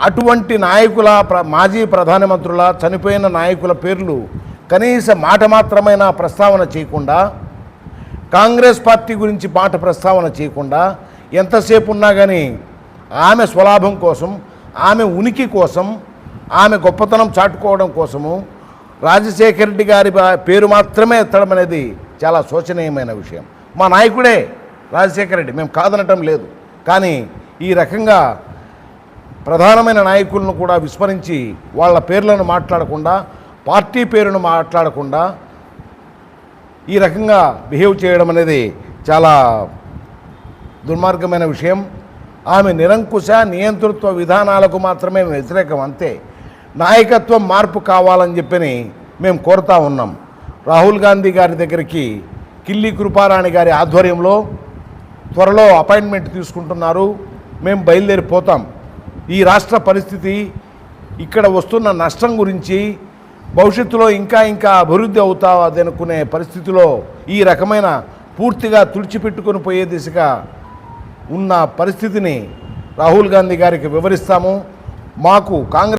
అటువంటి నాయకుల మాజీ ప్రధానమంత్రుల చనిపోయిన నాయకుల పేర్లు కనీస మాట మాత్రమైనా ప్రస్తావన చేయకుండా, కాంగ్రెస్ పార్టీ గురించి మాట ప్రస్తావన చేయకుండా ఎంతసేపు ఉన్నా కానీ ఆమె స్వలాభం కోసం, ఆమె ఉనికి కోసం, ఆమె గొప్పతనం చాటుకోవడం కోసము రాజశేఖర రెడ్డి గారి పేరు మాత్రమే ఎత్తడం అనేది చాలా శోచనీయమైన విషయం. మా నాయకుడే రాజశేఖర రెడ్డి, మేము కాదనటం లేదు. కానీ ఈ రకంగా ప్రధానమైన నాయకులను కూడా విస్మరించి వాళ్ళ పేర్లను మాట్లాడకుండా, పార్టీ పేరును మాట్లాడకుండా ఈ రకంగా బిహేవ్ చేయడం అనేది చాలా దుర్మార్గమైన విషయం. ఆమె నిరంకుశ నియంతృత్వ విధానాలకు మాత్రమే వ్యతిరేకం, అంతే. నాయకత్వం మార్పు కావాలని చెప్పని మేము కోరుతా ఉన్నాం. రాహుల్ గాంధీ గారి దగ్గరికి కిల్లి కృపారాణి గారి ఆధ్వర్యంలో త్వరలో అపాయింట్మెంట్ తీసుకుంటున్నారు. మేము బయలుదేరిపోతాం. ఈ రాష్ట్ర పరిస్థితి, ఇక్కడ వస్తున్న నష్టం గురించి, భవిష్యత్తులో ఇంకా అభివృద్ధి అవుతాదనుకునే పరిస్థితిలో ఈ రకమైన పూర్తిగా తుడిచిపెట్టుకొని పోయే దిశగా ఉన్న పరిస్థితిని రాహుల్ గాంధీ గారికి వివరిస్తాము. మాకు కాంగ్రెస్